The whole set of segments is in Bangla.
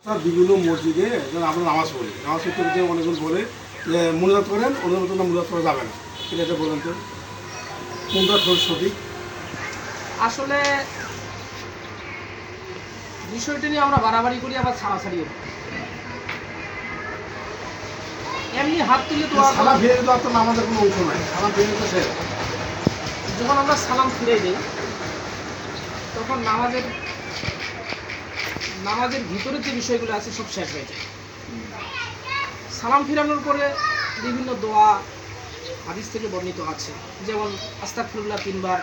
বিভিন্ন মসজিদে আমরা নামাজ পড়ি, নামাজ পড়তে পড়তে অনেকজন বলে যে মুনাজাত করেন, ওদের মতো না মুনাজাত করা যাবে না। এটা বলেন তো কোনটা সঠিক? আসলে বিষয়টা নিয়ে আমরা বাড়াবাড়ি করি, আবার ছাড়াছাড়িও করি। এমনি হাত তুলে তো সালাম ফিরে তো আপনার নামাজের কোনো অংশ নাই, সালাম ফিরে তো শেষ। যখন আমরা সালাম ফিরে দিই তখন নামাজের ভিতরের যে বিষয়গুলো আছে সব শেষ হয়ে যায়। সালাম ফিরানোর পরে বিভিন্ন দোয়া হাদিস থেকে বর্ণিত আছে, যেমন আস্তাগফিরুল্লাহ 3 বার,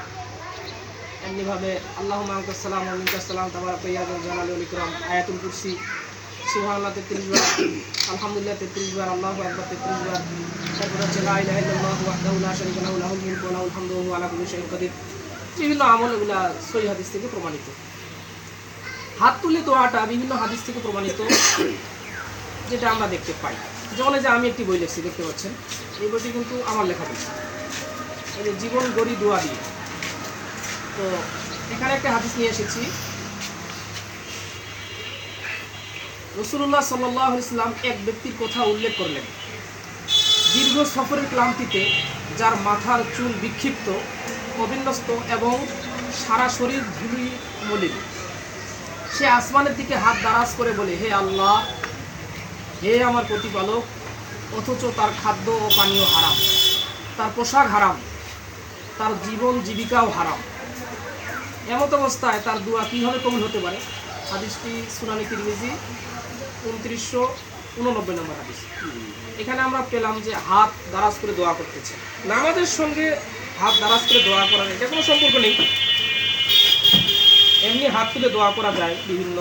এমনিভাবে আল্লাহুম্মা আনতাস সালাম ওয়া মিনকাস সালাম তাবারাকা ইয়া যাল জালালি ওয়াল ইকরাম, আয়াতুল কুরসি, সুবহানাল্লাহ 33 বার, আলহামদুলিল্লাহ 33 বার, আল্লাহু আকবার 33 বার, তারপর হচ্ছে লা ইলাহা ইল্লাল্লাহু ওয়াহদাহু লা শারীকা লাহু লাহুল মুলকু ওয়া লাহুল হামদু ওয়া হুয়া আলা কুল্লি শাইইন কাদির। বিভিন্ন আমল এগুলা সহিহ হাদিস থেকে প্রমাণিত। হাত তুলে দোয়াটা বিভিন্ন হাদিস থেকে প্রমাণিত, যেটা আমরা দেখতে পাই। যেমন এই যে আমি একটি বই লিখছি, দেখতে পাচ্ছেন, এই বইটি কিন্তু আমার লেখা বই, এই যে জীবন গড়ি দোয়া দিয়ে। তো এখানে একটা হাদিস নিয়ে এসেছি। রাসূলুল্লাহ সাল্লাল্লাহু আলাইহি ওয়াসাল্লাম এক ব্যক্তির কথা উল্লেখ করলেন, দীর্ঘ সফরের ক্লান্তিতে যার মাথার চুল বিক্ষিপ্ত, অবিন্যস্ত এবং সারা শরীর ধুলি মলিন, সে আসমানের দিকে হাত দারাজ করে বলে, হে আল্লাহ, হে আমার প্রতিপালক, অথচ তার খাদ্য ও পানীয় হারাম, তার পোশাক হারাম, তার জীবন জীবিকাও হারাম। এমত অবস্থায় তার দোয়া কীভাবে কবুল হতে পারে? হাদিসটি সুনানি তিরমিজি 2989 নম্বর হাদিস। এখানে আমরা পেলাম যে হাত দারাজ করে দোয়া করতেছে। নামাজের সঙ্গে হাত দারাজ করে দোয়া করার এটা কোনো সম্পর্ক নেই। এমনি হাত তুলে দোয়া করা যায়, বিভিন্ন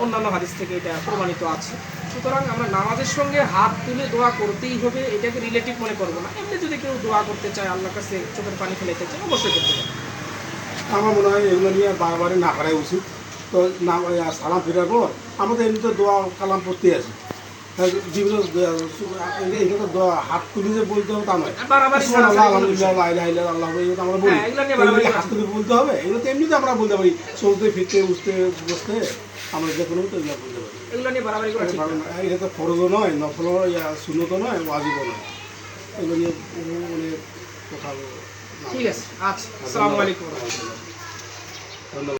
অন্যান্য হাদিস থেকে এটা প্রমাণিত আছে। সুতরাং আমরা নামাজের সঙ্গে হাত তুলে দোয়া করতেই হবে, এটাকে রিলেটিভ মনে করবো না। এমনি যদি কেউ দোয়া করতে চায়, আল্লাহর কাছে চোখের পানি ফেলাইতে চায়, অবশ্যই করতে পারে। আমার মনে হয় এগুলো নিয়ে বারবারই না করাই উচিত। তো না সালাম ফেরার পর আমাদের এমনিতে দোয়া কালাম পড়তে আসি, বিভিন্ন এটা তো দোয়া হাত তুলে যে বলতে হবে তা নয়, আলহামদুলিল্লাহ আল্লাহ আমরা বলি, হাত তুলে বলতে হবে। এগুলো তো এমনিতে আমরা বলতে পারি, চলতে ফিরতে উঠতে বসতে আমরা যে কোনো তো এগুলো বলতে পারি। এগুলো নিয়ে বাড়াবাড়ি করা ঠিক না। এটা তো ফরজও নয়, নফলও সুন্নতও নয়, ওয়াজিবও নয়। এগুলো নিয়ে অনেক কথা। ঠিক আছে, আচ্ছা, আসসালামু আলাইকুম।